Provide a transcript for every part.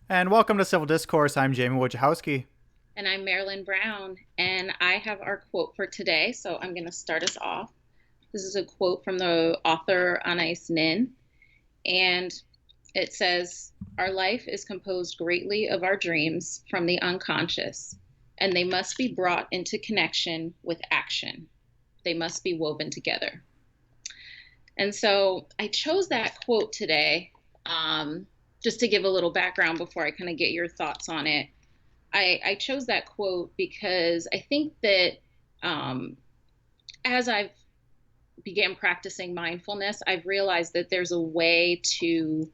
And welcome to Civil Discourse. I'm Jayme Marilyn. And I'm Marilyn Brown, and I have our quote for today. So I'm going to start us off. This is a quote from the author Anais Nin, and it says, "Our life is composed greatly of our dreams from the unconscious, and they must be brought into connection with action. They must be woven together." And so I chose that quote today, just to give a little background before I kind of get your thoughts on it. I chose that quote because I think that um, as I've began practicing mindfulness, I've realized that there's a way to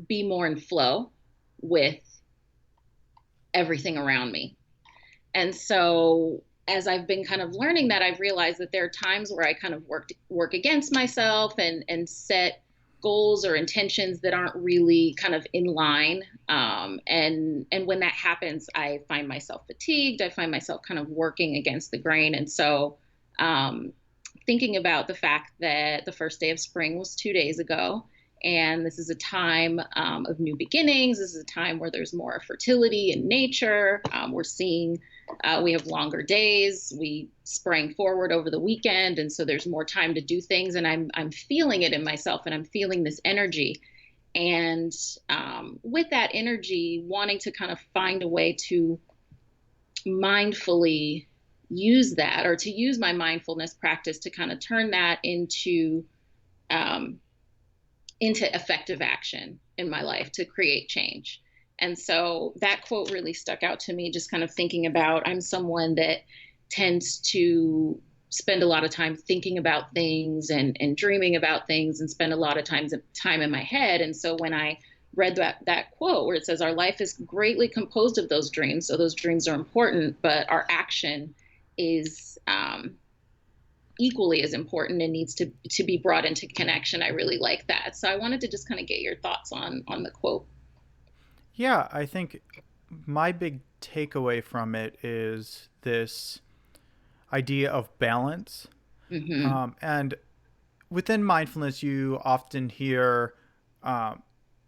be more in flow with everything around me. And so as I've been kind of learning that, I've realized that there are times where I kind of work against myself and set goals or intentions that aren't really kind of in line. And when that happens, I find myself fatigued. I find myself kind of working against the grain. And so um, thinking about the fact that the first day of spring was 2 days ago. And this is a time of new beginnings. This is a time where there's more fertility in nature. We're seeing we have longer days. We sprang forward over the weekend, and so there's more time to do things. And I'm feeling it in myself, and I'm feeling this energy. And with that energy, wanting to kind of find a way to mindfully use that, or to use my mindfulness practice to kind of turn that um, into effective action in my life to create change. And so that quote really stuck out to me, just kind of thinking about I'm someone that tends to spend a lot of time thinking about things and dreaming about things and spend a lot of time in my head. And so when I read that quote where it says our life is greatly composed of those dreams, so those dreams are important, but our action is equally as important and needs to be brought into connection. I really like that. So I wanted to just kind of get your thoughts on the quote. Yeah, I think my big takeaway from it is this idea of balance. Mm-hmm. And within mindfulness, you often hear um,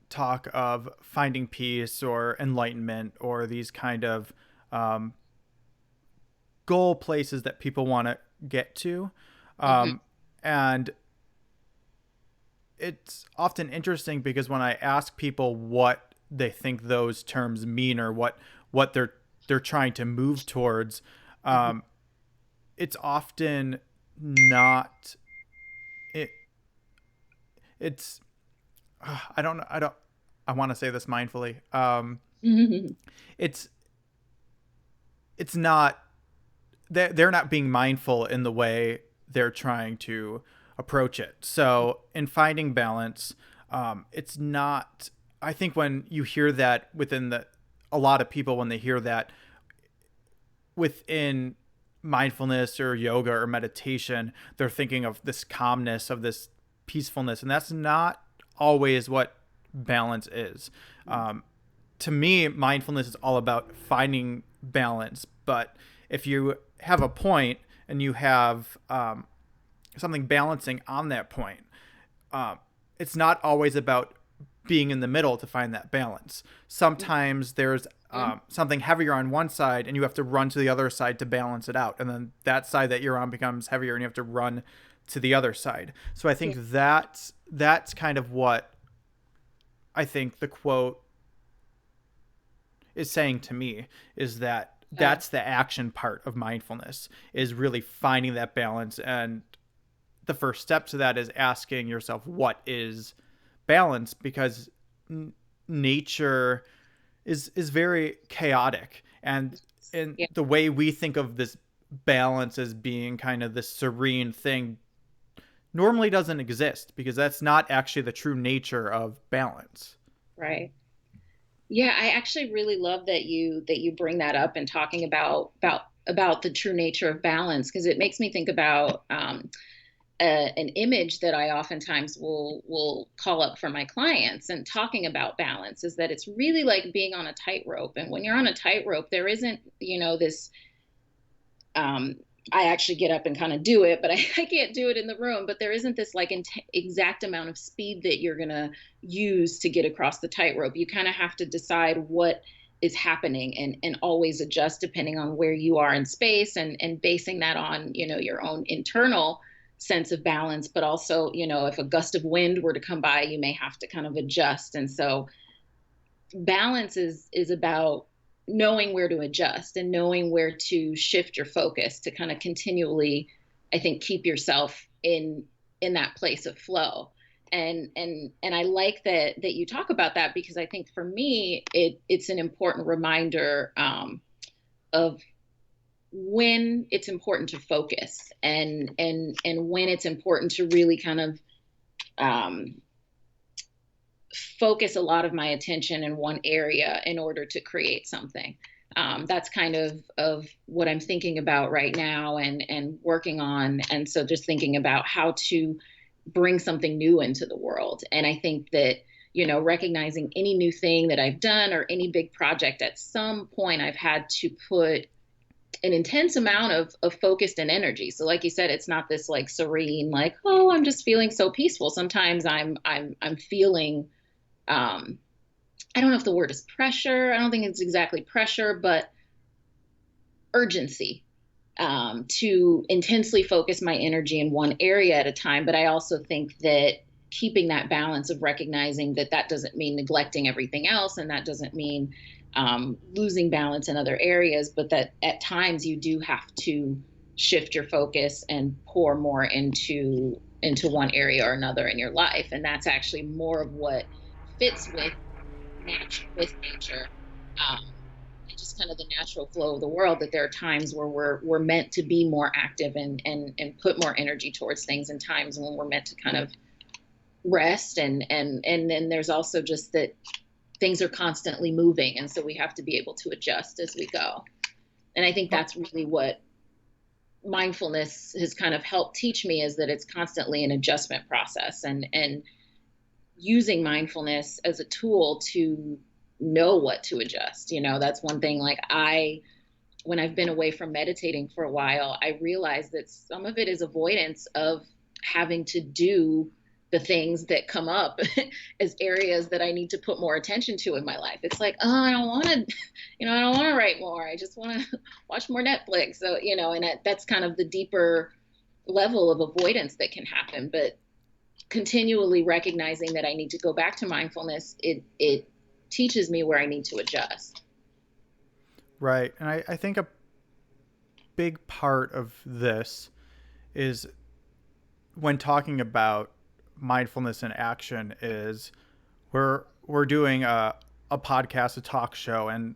talk of finding peace or enlightenment or these kind of um, goal places that people want to get to. Mm-hmm. Um, and it's often interesting because when I ask people what they think those terms mean or what they're trying to move towards, Mm-hmm. um, it's often not it. It's I don't I want to say this mindfully. Mm-hmm. It's it's not they're not being mindful in the way they're trying to approach it. So in finding balance, it's not. I think when you hear that within the a lot of people when they hear that within mindfulness or yoga or meditation, they're thinking of this calmness, of this peacefulness, and that's not always what balance is. Um, to me, mindfulness is all about finding balance. But if you have a point and you have something balancing on that point, it's not always about being in the middle to find that balance. Sometimes there's something heavier on one side and you have to run to the other side to balance it out. And then that side that you're on becomes heavier and you have to run to the other side. So I Yeah. think that's kind of what I think the quote is saying to me is that Yeah. that's the action part of mindfulness is really finding that balance. And the first step to that is asking yourself what is balance, because nature is very chaotic, and Yeah. the way we think of this balance as being kind of this serene thing normally doesn't exist, because that's not actually the true nature of balance. Right. Yeah, I actually really love that you bring that up and talking about the true nature of balance, because it makes me think about an image that I oftentimes will call up for my clients and talking about balance is that it's really like being on a tightrope. And when you're on a tightrope, there isn't, this um, I actually get up and kind of do it, but I can't do it in the room. But there isn't this like exact amount of speed that you're going to use to get across the tightrope. You kind of have to decide what is happening, and always adjust depending on where you are in space, and basing that on, your own internal sense of balance, but also, if a gust of wind were to come by, you may have to kind of adjust. And so balance is about knowing where to adjust and knowing where to shift your focus to kind of continually, I think, keep yourself in that place of flow. And I like that you talk about that, because I think for me it's an important reminder, of when it's important to focus, and when it's important to really kind of um, focus a lot of my attention in one area in order to create something. That's kind of what I'm thinking about right now, and working on. And so just thinking about how to bring something new into the world. And I think that, recognizing any new thing that I've done or any big project, at some point I've had to put an intense amount of focused and energy. So like you said, it's not this like serene, like, oh, I'm just feeling so peaceful. Sometimes I'm feeling, I don't know if the word is pressure. I don't think it's exactly pressure, but urgency, to intensely focus my energy in one area at a time. But I also think that keeping that balance of recognizing that that doesn't mean neglecting everything else, and that doesn't mean losing balance in other areas, but that at times you do have to shift your focus and pour more into one area or another in your life. And that's actually more of what fits with nature, um, and just kind of the natural flow of the world. That there are times where we're meant to be more active, and put more energy towards things, and times when we're meant to kind of rest. And then there's also just that things are constantly moving, and so we have to be able to adjust as we go. And I think that's really what mindfulness has kind of helped teach me, is that it's constantly an adjustment process, and using mindfulness as a tool to know what to adjust. That's one thing. Like, when I've been away from meditating for a while, I realized that some of it is avoidance of having to do the things that come up as areas that I need to put more attention to in my life. It's like, oh, I don't want to, I don't want to write more. I just want to watch more Netflix. So, and that's kind of the deeper level of avoidance that can happen. But continually recognizing that I need to go back to mindfulness, it teaches me where I need to adjust. Right. And I think a big part of this is, when talking about mindfulness in action, is we're doing a podcast, a talk show, and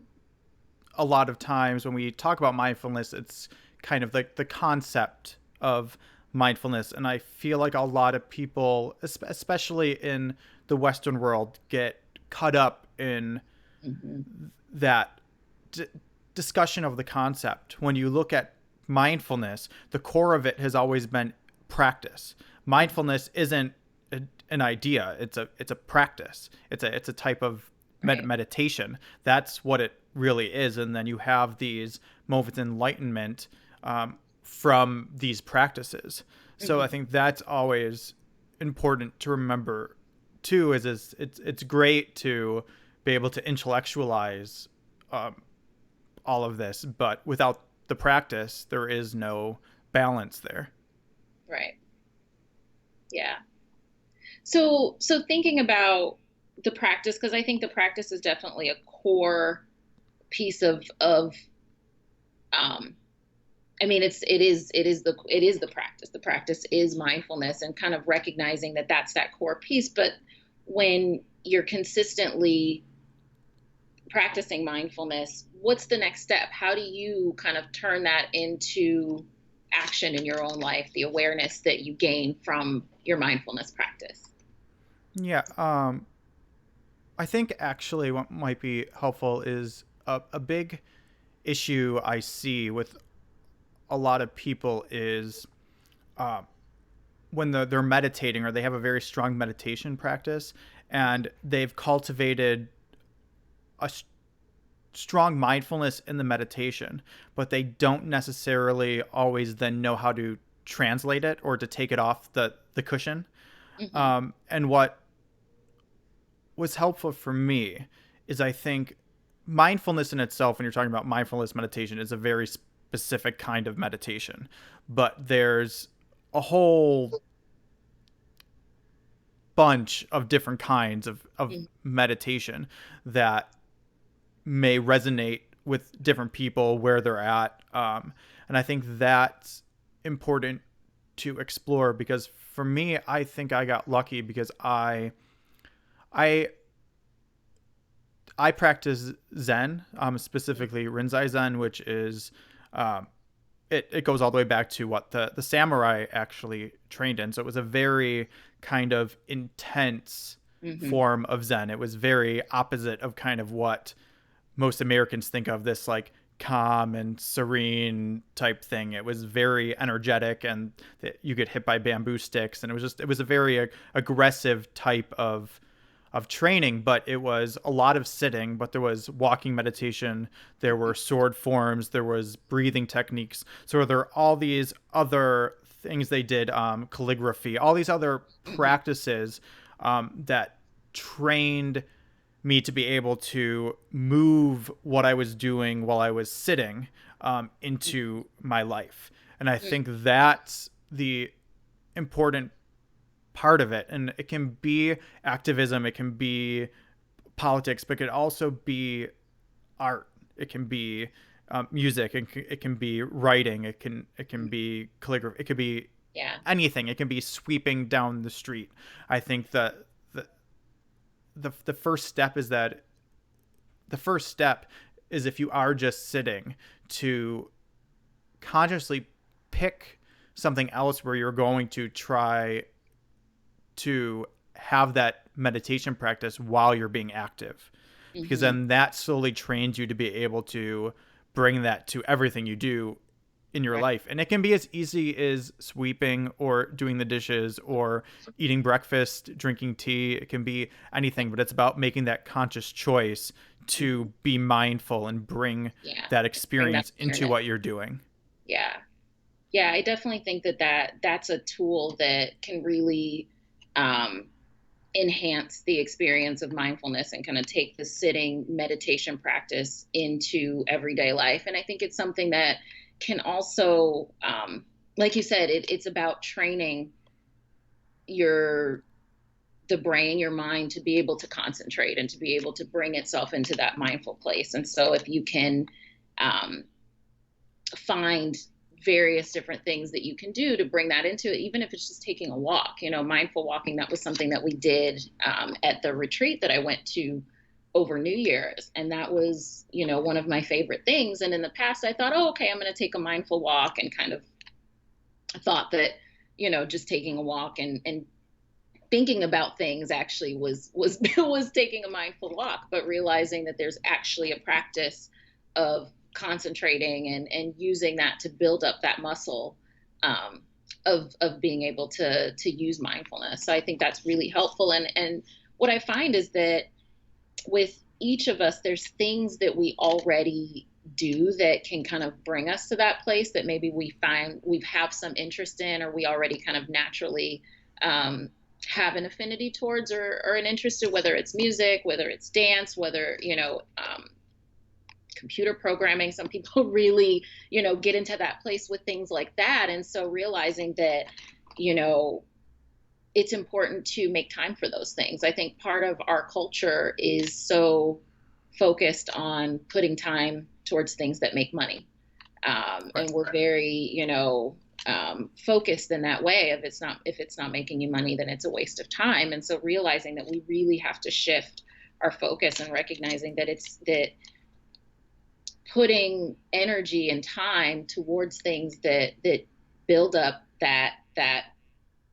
a lot of times when we talk about mindfulness, it's kind of like the concept of mindfulness. And I feel like a lot of people, especially in the Western world, get caught up in that discussion of the concept. When you look at mindfulness, the core of it has always been practice. Mindfulness isn't an idea; it's a practice. It's a type of meditation. That's what it really is. And then you have these moments of enlightenment from these practices. So I think that's always important to remember too. Is it's great to be able to intellectualize all of this, but without the practice, there is no balance there. Right. Yeah. So thinking about the practice, because I think the practice is definitely a core piece of I mean, it is the practice. The practice is mindfulness, and kind of recognizing that that's that core piece. But when you're consistently practicing mindfulness, what's the next step? How do you kind of turn that into action in your own life, the awareness that you gain from your mindfulness practice? Yeah. I think actually what might be helpful is a big issue I see with a lot of people is when they're meditating, or they have a very strong meditation practice, and they've cultivated a strong mindfulness in the meditation, but they don't necessarily always then know how to translate it or to take it off the cushion. Hmm. And what was helpful for me is, I think, mindfulness in itself, when you're talking about mindfulness meditation, is a very specific kind of meditation. But there's a whole bunch of different kinds of meditation that may resonate with different people where they're at. And I think that's important to explore, because for me, I think I got lucky because I I practice Zen, specifically Rinzai Zen, which is um, it goes all the way back to what the samurai actually trained in. So it was a very kind of intense Hmm. form of Zen. It was very opposite of kind of what most Americans think of, this like calm and serene type thing. It was very energetic, and you get hit by bamboo sticks, and it was a very aggressive type of training. But it was a lot of sitting, but there was walking meditation, there were sword forms, there was breathing techniques. So there are all these other things they did, calligraphy, all these other Hmm. practices that trained me to be able to move what I was doing while I was sitting into my life. And I think that's the important part of it. And it can be activism, it can be politics, but it could also be art. It can be music. It can be writing. It can be calligraphy. It could be Yeah. anything. It can be sweeping down the street. I think that the first step is that the first step is, if you are just sitting, to consciously pick something else where you're going to try to have that meditation practice while you're being active, because Hmm. then that slowly trains you to be able to bring that to everything you do in your Right. life. And it can be as easy as sweeping or doing the dishes or eating breakfast, drinking tea. It can be anything, but it's about making that conscious choice Hmm. to be mindful and bring Yeah. that Bring that experience into awareness. what you're doing. Yeah. Yeah, I definitely think that's a tool that can really um, enhance the experience of mindfulness and kind of take the sitting meditation practice into everyday life. And I think it's something that can also, like you said, it's about training your the brain, your mind, to be able to concentrate and to be able to bring itself into that mindful place. And so if you can um, find various different things that you can do to bring that into it, even if it's just taking a walk. Mindful walking, that was something that we did at the retreat that I went to over New Year's. And that was, one of my favorite things. And in the past, I thought, oh, okay, I'm going to take a mindful walk, and kind of thought that, just taking a walk and thinking about things actually was was taking a mindful walk, but realizing that there's actually a practice of concentrating and using that to build up that muscle um, of being able to use mindfulness. So I think that's really helpful. And what I find is that with each of us, there's things that we already do that can kind of bring us to that place that maybe we find we have some interest in, or we already kind of naturally um, have an affinity towards, or an interest in, whether it's music, whether it's dance, whether, computer programming. Some people really, get into that place with things like that. And so realizing that, you know, it's important to make time for those things. I think part of our culture is so focused on putting time towards things that make money. Right. And we're very, focused in that way. If it's not making you money, then it's a waste of time. And so realizing that we really have to shift our focus, and recognizing that it's that putting energy and time towards things that build up that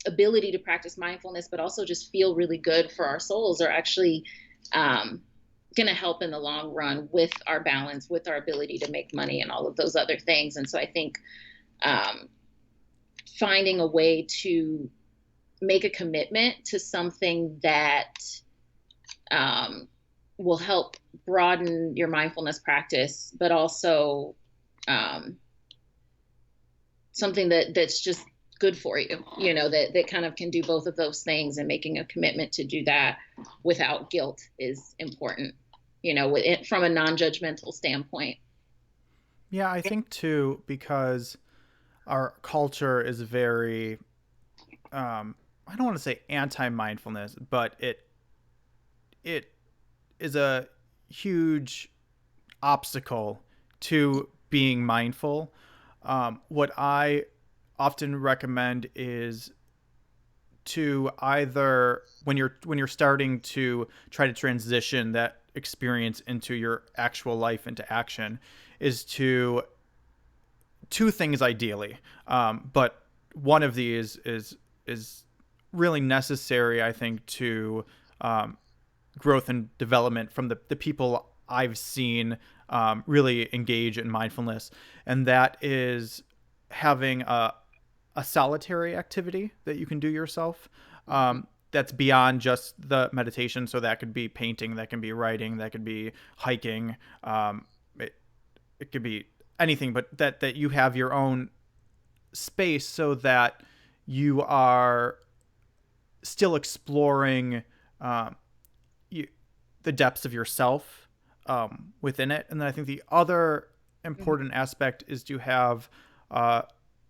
ability to practice mindfulness, but also just feel really good for our souls, are actually um, going to help in the long run with our balance, with our ability to make money, and all of those other things. And so I think um, finding a way to make a commitment to something that um, will help broaden your mindfulness practice, but also um, something that's just good for you, that kind of can do both of those things, and making a commitment to do that without guilt is important, from a non-judgmental standpoint. Yeah, I think too, because our culture is very, I don't want to say anti-mindfulness, but it is a huge obstacle to being mindful. What I often recommend is to either, when you're starting to try to transition that experience into your actual life, into action, is to two things ideally, but one of these is really necessary, I think, to growth and development from the people I've seen really engage in mindfulness, and that is having a solitary activity that you can do yourself. Mm-hmm. That's beyond just the meditation. So that could be painting, that can be writing, that could be hiking. It, it could be anything, but that you have your own space so that you are still exploring um, you, the depths of yourself within it. And then I think the other important aspect is to have uh,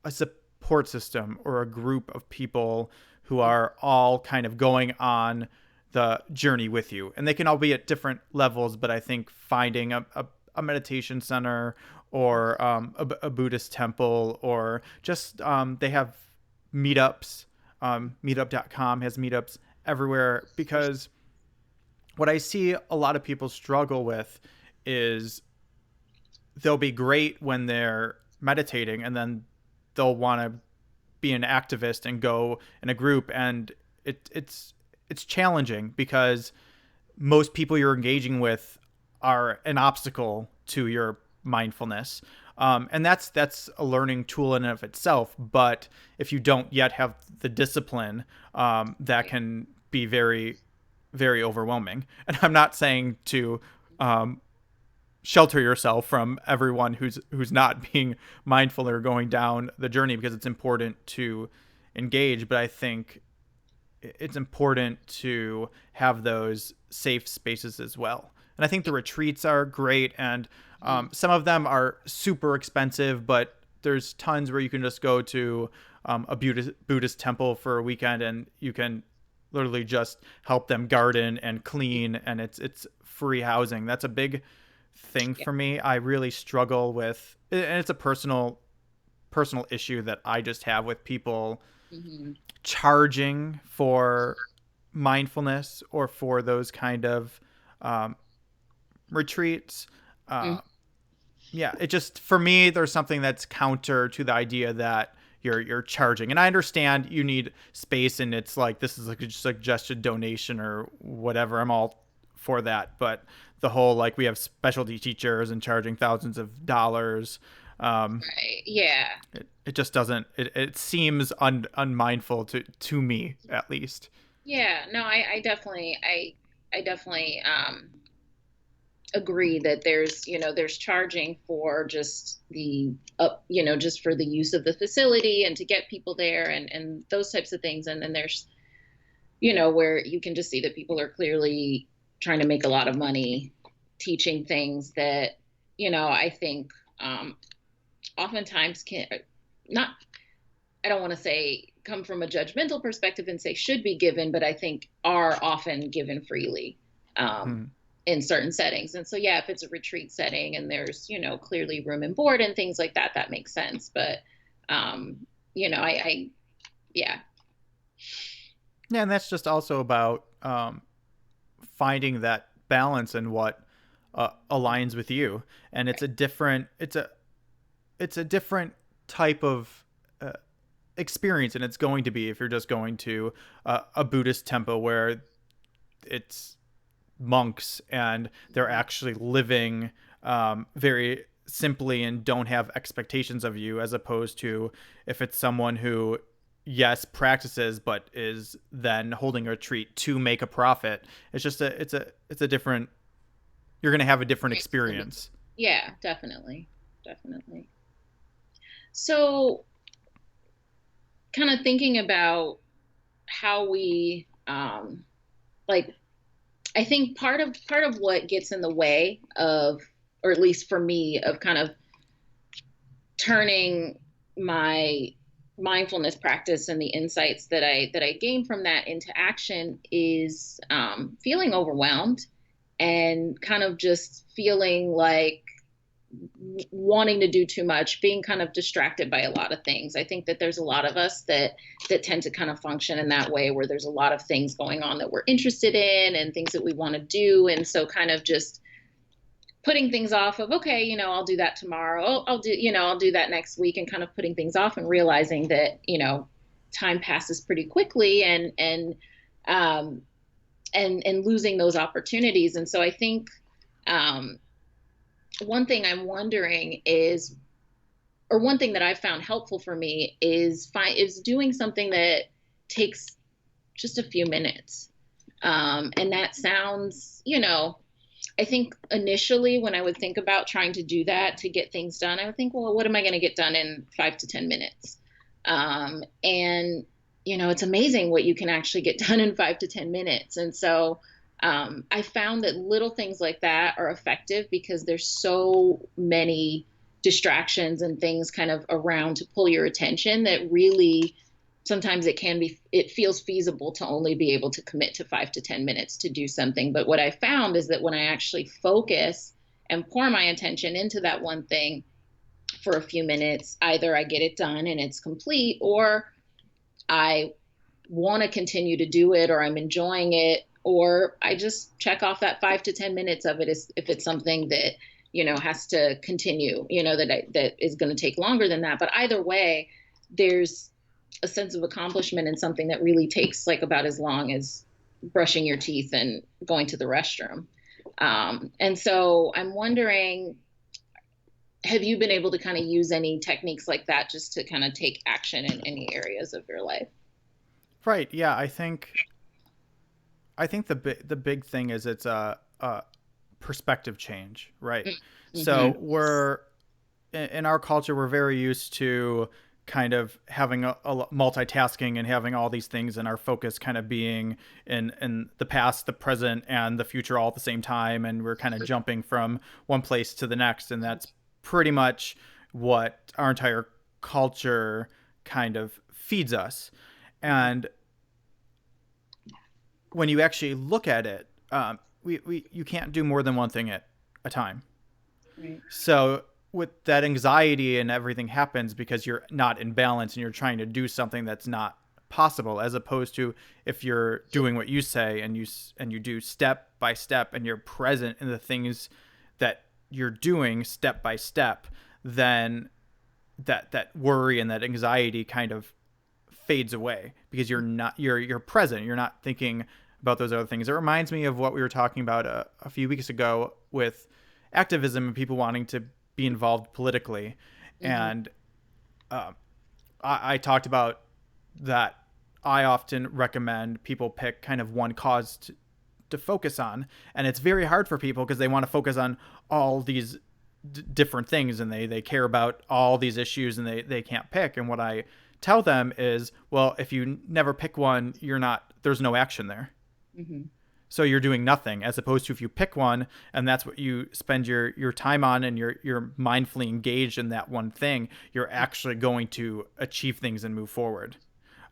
a support system or a group of people who are all kind of going on the journey with you. And they can all be at different levels, but I think finding a meditation center or a Buddhist temple, or just they have meetups. Meetup.com has meetups everywhere, because what I see a lot of people struggle with is they'll be great when they're meditating, and then they'll want to be an activist and go in a group, and it's challenging because most people you're engaging with are an obstacle to your mindfulness. And that's a learning tool in and of itself. But if you don't yet have the discipline, that can be very, very overwhelming. And I'm not saying to shelter yourself from everyone who's not being mindful or going down the journey, because it's important to engage. But I think it's important to have those safe spaces as well. And I think the retreats are great, and some of them are super expensive, but there's tons where you can just go to a Buddhist temple for a weekend, and you can literally just help them garden and clean, and it's free housing. That's a big thing Yeah. for me. I really struggle with, and it's a personal issue that I just have with people Mm-hmm. charging for mindfulness or for those kind of um, retreats. Mm-hmm. Uh, yeah, it just, for me, there's something that's counter to the idea that you're charging. And I understand you need space, and it's like this is like a suggested donation or whatever. I'm all for that, but the whole, like, we have specialty teachers and charging thousands of dollars. Um, Right. Yeah. it just doesn't. It seems unmindful to me, at least. Yeah. No, I definitely agree that there's charging for just the just for the use of the facility and to get people there, and those types of things. And then there's, where you can just see that people are clearly trying to make a lot of money teaching things that, I think oftentimes can not, I don't want to say come from a judgmental perspective and say should be given, but I think are often given freely um, Hmm. in certain settings. And so, yeah, if it's a retreat setting and there's, clearly room and board and things like that, that makes sense. But, I yeah. Yeah, and that's just also about finding that balance and what aligns with you. And Right. it's a different type of experience, and it's going to be, if you're just going to a Buddhist temple where it's monks and they're Mhm. actually living very simply and don't have expectations of you, as opposed to if it's someone who, yes, practices but is then holding a retreat to make a profit. It's just it's a different You're going to have a different It's gonna be, experience. yeah, definitely, definitely. So, kind of thinking about how we, like, I think part of what gets in the way of, or at least for me, of kind of turning my mindfulness practice and the insights that I gain from that into action is feeling overwhelmed and kind of just feeling like wanting to do too much, being kind of distracted by a lot of things. I think that there's a lot of us that tend to kind of function in that way, where there's a lot of things going on that we're interested in and things that we want to do, and so kind of just putting things off of, okay, I'll do that tomorrow. I'll do that next week, and kind of putting things off and realizing that, time passes pretty quickly, um and losing those opportunities. And so I think, um one thing I'm wondering is, or one thing that I've found helpful for me is doing something that takes just a few minutes. And that sounds, I think initially when I would think about trying to do that to get things done, I would think, well, what am I going to get done in 5 to 10 minutes? And it's amazing what you can actually get done in 5 to 10 minutes. And so I found that little things like that are effective because there's so many distractions and things kind of around to pull your attention that really sometimes it feels feasible to only be able to commit to 5 to 10 minutes to do something. But what I found is that when I actually focus and pour my attention into that one thing for a few minutes, either I get it done and it's complete, or I want to continue to do it, or I'm enjoying it, or I just check off that 5 to 10 minutes of it if it's something that, has to continue, that is going to take longer than that. But either way, there's a sense of accomplishment in something that really takes like about as long as brushing your teeth and going to the restroom. And so I'm wondering, have you been able to kind of use any techniques like that just to kind of take action in any areas of your life? Right. Yeah. I think the big thing is it's a perspective change. Right. Mm-hmm. So we're in our culture, we're very used to kind of having a multitasking and having all these things, and our focus kind of being in the past, the present, and the future all at the same time, and we're kind of jumping from one place to the next, and that's pretty much what our entire culture kind of feeds us. And when you actually look at it, you can't do more than one thing at a time. Right. So with that, anxiety and everything happens because you're not in balance and you're trying to do something that's not possible, as opposed to if you're doing what you say and you do step by step and you're present in the things that you're doing step by step, then that worry and that anxiety kind of fades away because you're present, you're not thinking about those other things. It reminds me of what we were talking about a few weeks ago with activism and people wanting to be involved politically. Mm-hmm. And I talked about that. I often recommend people pick kind of one cause to focus on, and it's very hard for people because they want to focus on all these different things, and they care about all these issues, and they can't pick. And what I tell them is, well, if you never pick one, there's no action there. Mm-hmm. So you're doing nothing, as opposed to if you pick one and that's what you spend your time on, and you're mindfully engaged in that one thing, you're actually going to achieve things and move forward.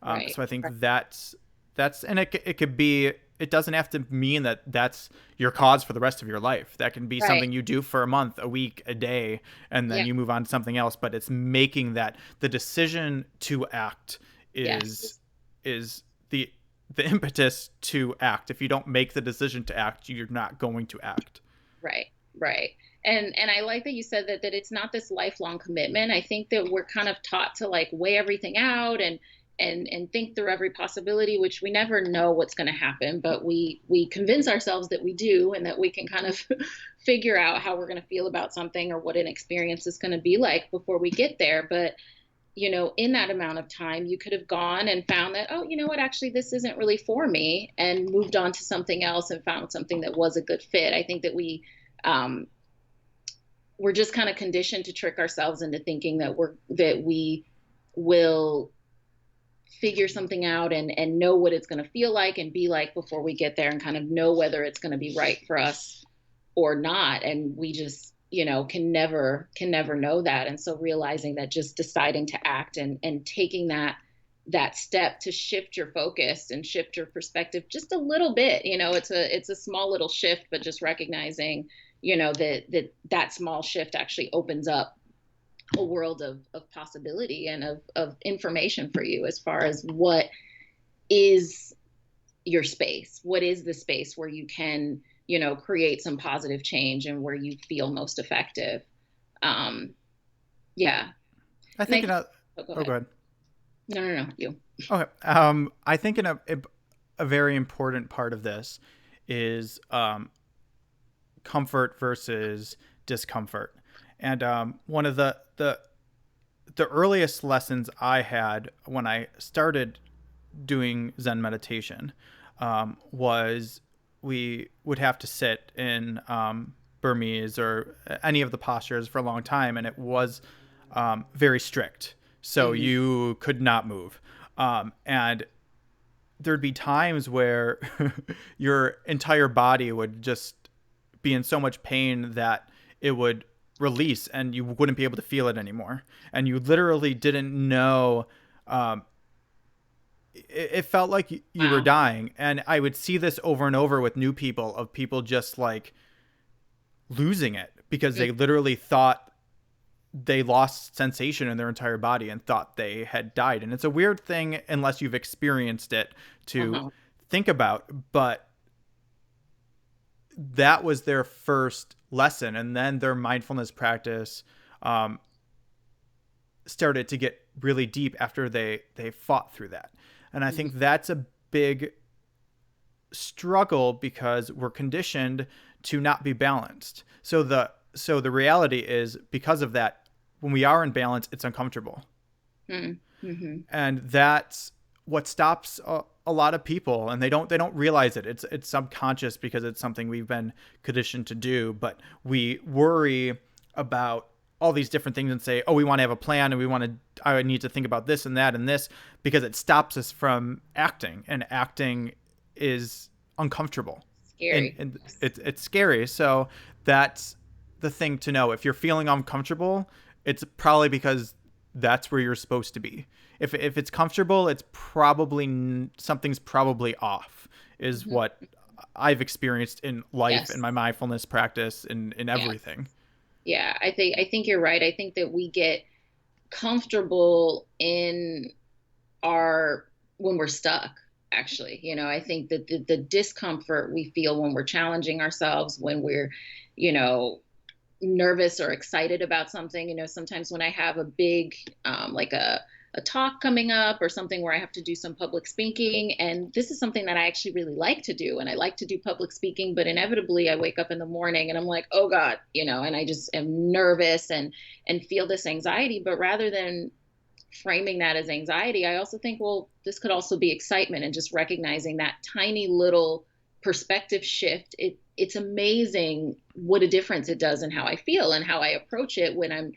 Right. So I think that's and it could be, it doesn't have to mean that that's your cause for the rest of your life. That can be Right. something you do for a month, a week, a day, and then Yeah. you move on to something else. But it's making that the decision to act Yes. is the impetus to act. If you don't make the decision to act, you're not going to act. Right. Right. And I like that you said that it's not this lifelong commitment. I think that we're kind of taught to like weigh everything out and think through every possibility, which we never know what's going to happen, but we convince ourselves that we do, and that we can kind of figure out how we're going to feel about something or what an experience is going to be like before we get there. But in that amount of time, you could have gone and found that, oh, you know what, actually, this isn't really for me, and moved on to something else and found something that was a good fit. I think that we um, we're just kind of conditioned to trick ourselves into thinking that we will figure something out and know what it's going to feel like and be like before we get there, and kind of know whether it's going to be right for us or not. And we just, can never know that. And so realizing that just deciding to act and taking that step to shift your focus and shift your perspective just a little bit, it's a small little shift, but just recognizing, that small shift actually opens up a world of possibility and of information for you, as far as what is your space, what is the space where you can, create some positive change and where you feel most effective. um yeah. I And think in a, oh, go oh, go ahead. ahead. No, you. Okay. I think in a very important part of this is comfort versus discomfort. And one of the earliest lessons I had when I started doing Zen meditation was we would have to sit in Burmese or any of the postures for a long time, and it was very strict. So Hmm. you could not move. And there'd be times where your entire body would just be in so much pain that it would release and you wouldn't be able to feel it anymore. And you literally didn't know. Um, it felt like you were Wow. dying. And I would see this over and over with new people, of people just like losing it because they literally thought they lost sensation in their entire body and thought they had died. And it's a weird thing unless you've experienced it to Uh-huh. think about, but that was their first lesson. And then their mindfulness practice um, started to get really deep after they fought through that. And I Hmm. think that's a big struggle because we're conditioned to not be balanced. So the reality is, because of that, when we are in balance, it's uncomfortable. Mm-hmm. And that's what stops a lot of people, and they don't realize it. It's subconscious because it's something we've been conditioned to do, but we worry about all these different things and say, oh, we want to have a plan, and I need to think about this and that and this, because it stops us from acting, and acting is uncomfortable, and, Scary. and Yes. it's scary. So that's the thing to know. If you're feeling uncomfortable, it's probably because that's where you're supposed to be. If it's comfortable, it's probably something's probably off, is Hmm. what I've experienced in life, in Yes. my mindfulness practice, in Yeah. everything. Yeah. I think you're right. I think that we get comfortable in our when we're stuck, actually. I think that the discomfort we feel when we're challenging ourselves, when we're, you know nervous or excited about something. Sometimes when I have a big, like a talk coming up, or something where I have to do some public speaking. And this is something that I actually really like to do. And I like to do public speaking, but inevitably I wake up in the morning and I'm like, oh God, and I just am nervous and feel this anxiety. But rather than framing that as anxiety, I also think, well, this could also be excitement, and just recognizing that tiny little perspective shift. It's amazing what a difference it does in how I feel and how I approach it when I'm,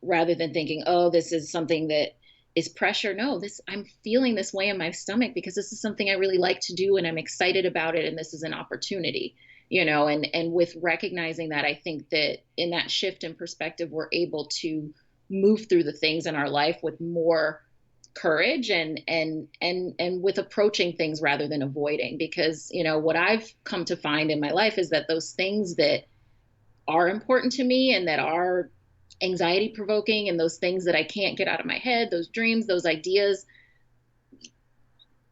rather than thinking, oh, this is something that is pressure. No, this I'm feeling this way in my stomach because this is something I really like to do and I'm excited about it, and this is an opportunity. And with recognizing that, I think that in that shift in perspective, we're able to move through the things in our life with more courage and with approaching things rather than avoiding. Because what I've come to find in my life is that those things that are important to me and that are anxiety provoking, and those things that I can't get out of my head, those dreams, those ideas,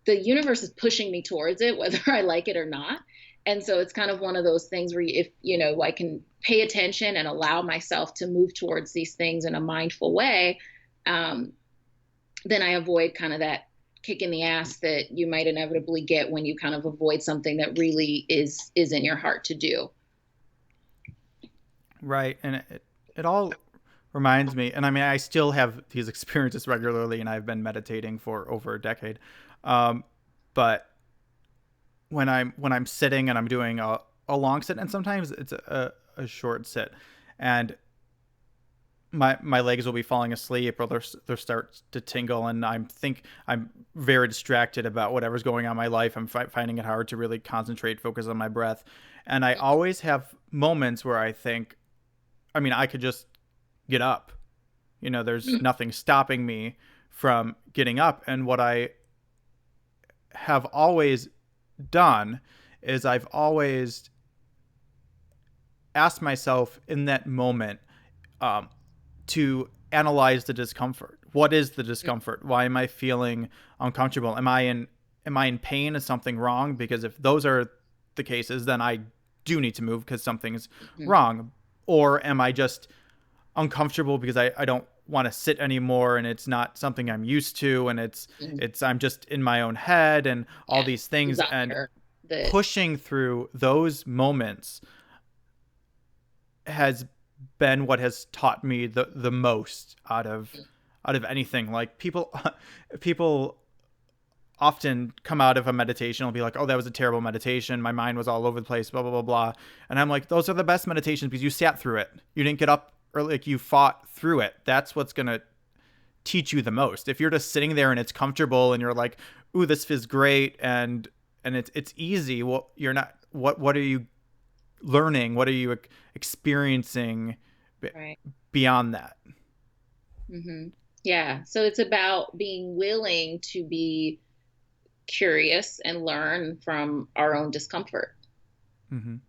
the universe is pushing me towards it whether I like it or not. And so it's kind of one of those things where if I can pay attention and allow myself to move towards these things in a mindful way, um, then I avoid kind of that kick in the ass that you might inevitably get when you kind of avoid something that really is in your heart to do. Right. And it all reminds me, and I mean, I still have these experiences regularly, and I've been meditating for over a decade. Um, but when I'm sitting and I'm doing a long sit, and sometimes it's a short sit, and my legs will be falling asleep, or they'll start to tingle, and I'm very distracted about whatever's going on in my life. I'm finding it hard to really concentrate, focus on my breath, and I always have moments where I think, I mean, I could just get up. There's nothing stopping me from getting up, and what I have always done is I've always asked myself in that moment, um, to analyze the discomfort. What is the discomfort? Why am I feeling uncomfortable? Am I in pain? Is something wrong? Because if those are the cases, then I do need to move because something's wrong. Or am I just uncomfortable because I don't want to sit anymore, and it's not something I'm used to, and it's I'm just in my own head, and all Yeah, these things. And desire that. pushing through those moments has been what has taught me the most out of anything. Like, people often come out of a meditation and will be like, oh, that was a terrible meditation, my mind was all over the place, blah blah blah blah. And I'm like, those are the best meditations, because you sat through it. You didn't get up, or like, you fought through it. That's what's gonna teach you the most. If you're just sitting there and it's comfortable and you're like, ooh, this feels great, and it's easy, well, you're not. What are you learning? What are you experiencing Right. beyond that? Yeah. So it's about being willing to be curious and learn from our own discomfort, and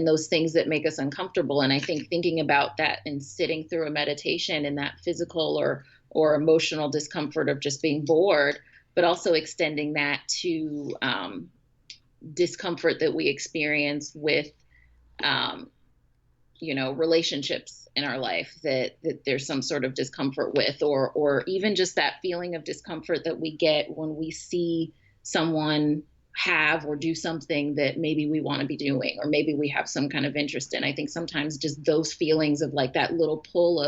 those things that make us uncomfortable. And I think thinking about that and sitting through a meditation and that physical or emotional discomfort of just being bored, but also extending that to discomfort that we experience with um, relationships in our life that there's some sort of discomfort with, or even just that feeling of discomfort that we get when we see someone have or do something that maybe we want to be doing, or maybe we have some kind of interest in. I think sometimes just those feelings of like that little pull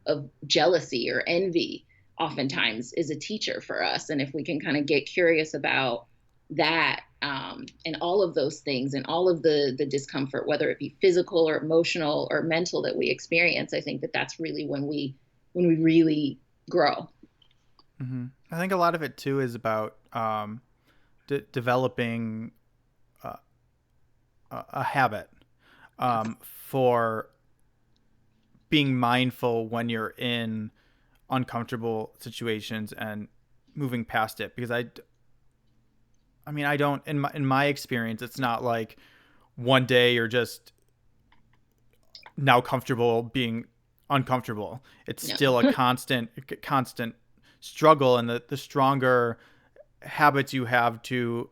of jealousy or envy oftentimes is a teacher for us. And if we can kind of get curious about that, and all of those things and all of the discomfort, whether it be physical or emotional or mental, that we experience, I think that that's really when we really grow. I think a lot of it too is about developing uh, a habit, for being mindful when you're in uncomfortable situations and moving past it. Because I mean, I don't, in my experience, it's not like one day you're just now comfortable being uncomfortable. It's No. still a constant struggle, and the stronger habits you have to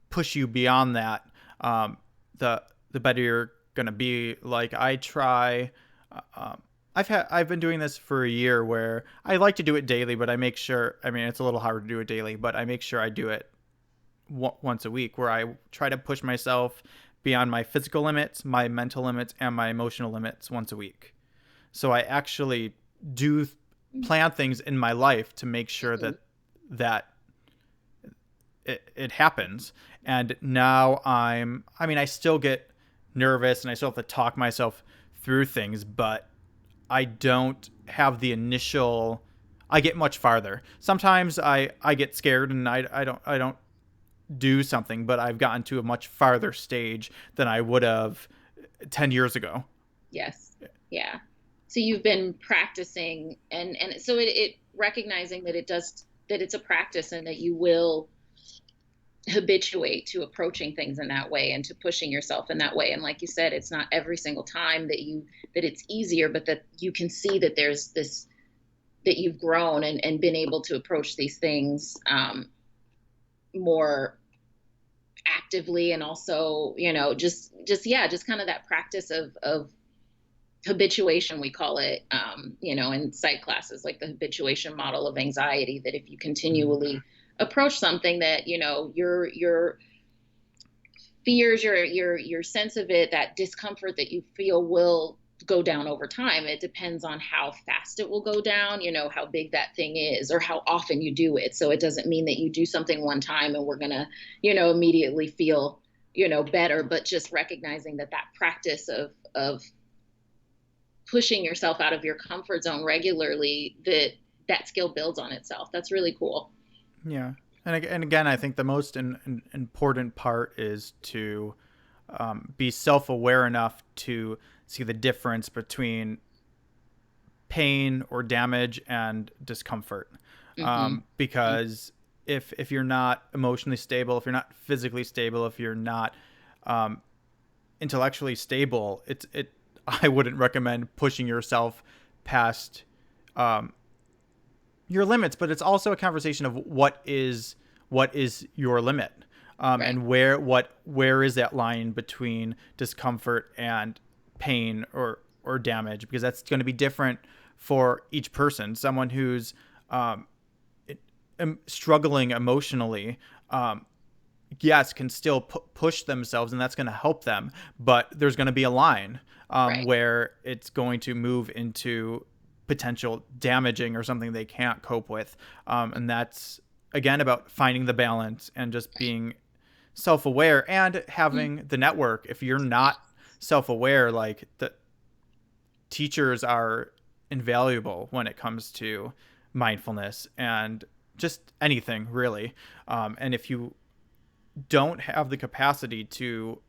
push you beyond that, the better you're gonna be. Like, I try. I've been doing this for a year, where I like to do it daily, but I make sure. I mean, it's a little hard to do it daily, but I make sure I do it once a week, where I try to push myself beyond my physical limits, my mental limits, and my emotional limits once a week. So I actually do plan things in my life to make sure that it happens. And now I mean, I still get nervous, and I still have to talk myself through things, but I don't have the initial. I get much farther. Sometimes I get scared, and I don't do something, but I've gotten to a much farther stage than I would have 10 years ago. Yes. Yeah. So you've been practicing, and so it recognizing that it's a practice, and that you will habituate to approaching things in that way and to pushing yourself in that way. And like you said, it's not every single time that it's easier, but that you can see that there's this, that you've grown and been able to approach these things more actively. And also, just kind of that practice of habituation, we call it, in psych classes, like the habituation model of anxiety, that if you continually approach something, that, your fears, your sense of it, that discomfort that you feel will go down over time. It depends on how fast it will go down, how big that thing is, or how often you do it. So it doesn't mean that you do something one time and we're going to, immediately feel, better, but just recognizing that practice of pushing yourself out of your comfort zone regularly, that skill builds on itself. That's really cool. Yeah. And again, I think the most important part is to be self-aware enough to see the difference between pain or damage and discomfort. Mm-hmm. Because if you're not emotionally stable, if you're not physically stable, if you're not um, intellectually stable, it I wouldn't recommend pushing yourself past um, your limits. But it's also a conversation of what is your limit, Right. and where is that line between discomfort and pain or damage, because that's going to be different for each person. Someone who's um, struggling emotionally, yes, can still push themselves, and that's going to help them. But there's going to be a line Right. where it's going to move into potential damaging or something they can't cope with. And that's, again, about finding the balance and just being self aware and Right. having the network. If you're not self aware, like, the teachers are invaluable when it comes to mindfulness and just anything, really. And if you don't have the capacity to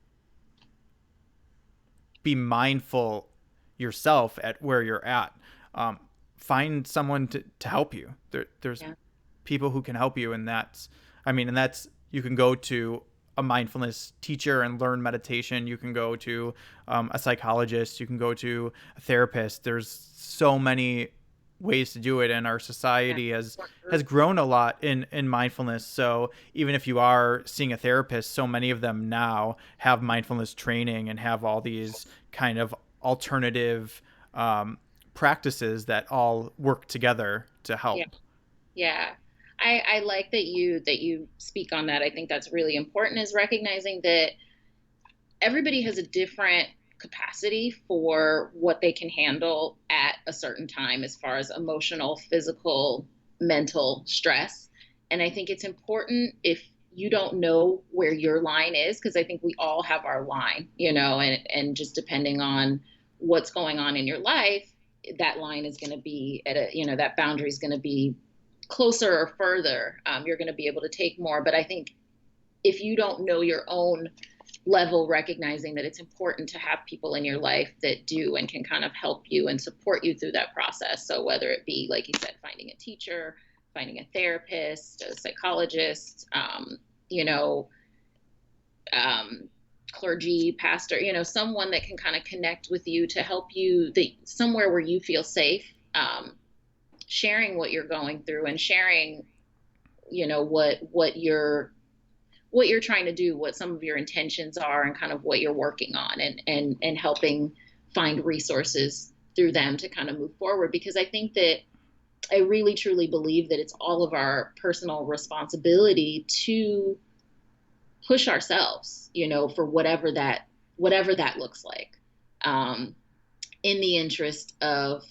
be mindful yourself at where you're at, um, find someone to help you. There's Yeah. people who can help you, and that's you can go to a mindfulness teacher and learn meditation. You can go to a psychologist. You can go to a therapist. There's so many ways to do it, and our Yeah. society Support has group. grown a lot in mindfulness. So even if you are seeing a therapist, so many of them now have mindfulness training and have all these kind of alternative practices that all work together to Yeah. help. Yeah. I like that you speak on that. I think that's really important, is recognizing that everybody has a different capacity for what they can handle at a certain time as far as emotional, physical, mental stress. And I think it's important, if you don't know where your line is, because I think we all have our line, and just depending on what's going on in your life, that line is going to be that boundary is going to be closer or further. You're going to be able to take more. But I think if you don't know your own level, recognizing that it's important to have people in your life that do and can kind of help you and support you through that process. So whether it be, like you said, finding a teacher, finding a therapist, a psychologist, you know, um, clergy, pastor, someone that can kind of connect with you to help you, somewhere where you feel safe, sharing what you're going through and sharing, what you're trying to do, what some of your intentions are, and kind of what you're working on, and helping find resources through them to kind of move forward. Because I think that I really truly believe that it's all of our personal responsibility to push ourselves, for whatever that looks like, um, in the interest of,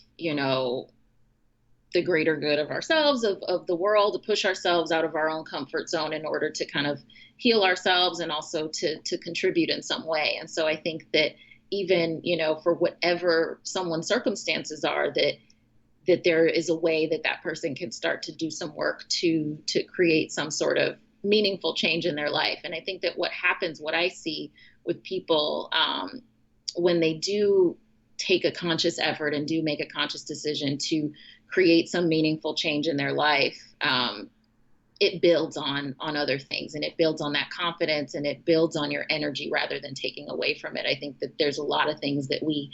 the greater good of ourselves, of the world, to push ourselves out of our own comfort zone in order to kind of heal ourselves, and also to contribute in some way. And so I think that even, for whatever someone's circumstances are, that there is a way that person can start to do some work to create some sort of meaningful change in their life. And I think that what I see with people, when they do take a conscious effort and do make a conscious decision to create some meaningful change in their life, it builds on other things, and it builds on that confidence, and it builds on your energy rather than taking away from it. I think that there's a lot of things that we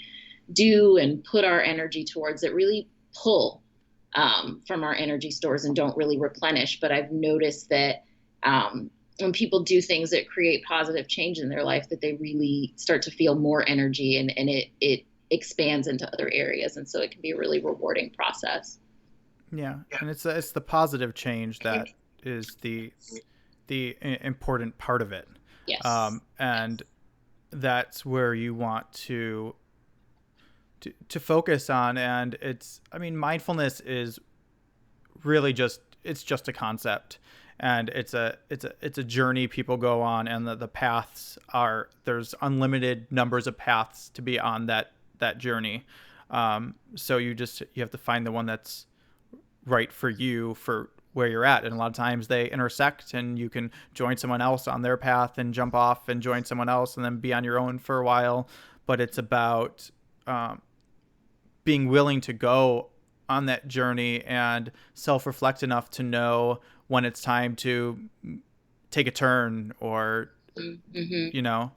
do and put our energy towards that really pull, from our energy stores and don't really replenish. But I've noticed that, when people do things that create positive change in their life, that they really start to feel more energy, and it expands into other areas. And so it can be a really rewarding process. Yeah, and it's the positive change that is the important part of it, Yes. and that's where you want to focus on. And mindfulness is really just a concept, and it's a journey people go on, and the paths are, there's unlimited numbers of paths to be on that journey. So you have to find the one that's right for you, for where you're at. And a lot of times they intersect, and you can join someone else on their path and jump off and join someone else and then be on your own for a while. But it's about being willing to go on that journey and self-reflect enough to know when it's time to take a turn, or Mm-hmm. you know.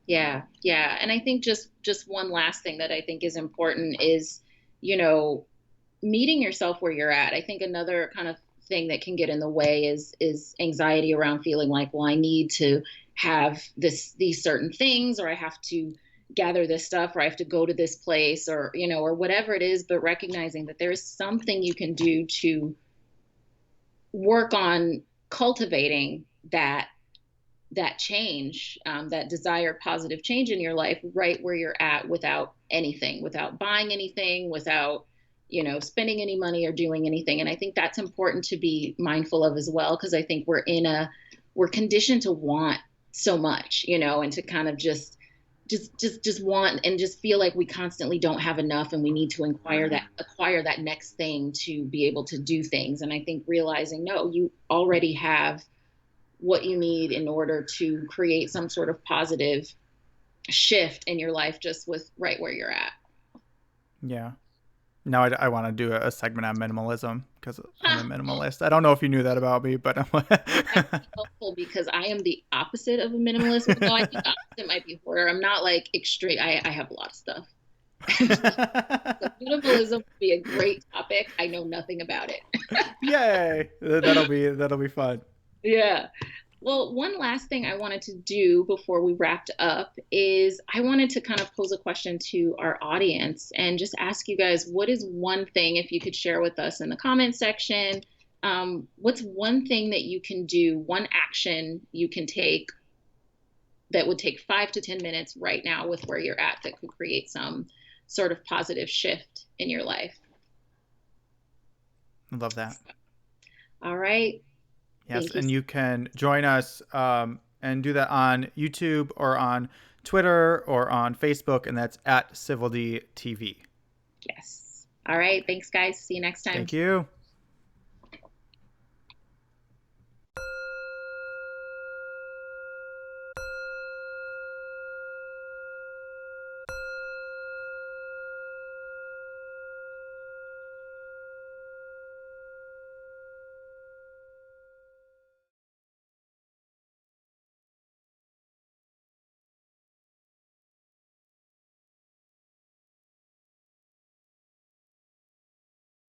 Yeah, yeah. And I think just one last thing that I think is important is, you know, meeting yourself where you're at. I think another kind of thing that can get in the way is anxiety around feeling like, well, I need to have these certain things, or I have to gather this stuff, or I have to go to this place, or or whatever it is, but recognizing that there's something you can do to work on cultivating that change, that desired positive change in your life right where you're at, without anything, without buying anything, without, spending any money or doing anything. And I think that's important to be mindful of as well, because I think we're conditioned to want so much, and to kind of just want and just feel like we constantly don't have enough, and we need to acquire that next thing to be able to do things. And I think realizing, no, you already have what you need in order to create some sort of positive shift in your life, just with right where you're at. Yeah. Now I want to do a segment on minimalism, because I'm a minimalist. I don't know if you knew that about me, but That's helpful, because I am the opposite of a minimalist. No, I think opposite might be hoarder. I'm not like extreme. I have a lot of stuff. So minimalism would be a great topic. I know nothing about it. Yay! That'll be fun. Yeah. Well, one last thing I wanted to do before we wrapped up is I wanted to kind of pose a question to our audience and just ask you guys, what is one thing, if you could share with us in the comment section, what's one thing that you can do, one action you can take that would take 5 to 10 minutes right now with where you're at, that could create some sort of positive shift in your life? I love that. All right. Yes, Thank you. and you can join us and do that on YouTube or on Twitter or on Facebook, and that's at Civil D TV. Yes. All right. Thanks, guys. See you next time. Thank you.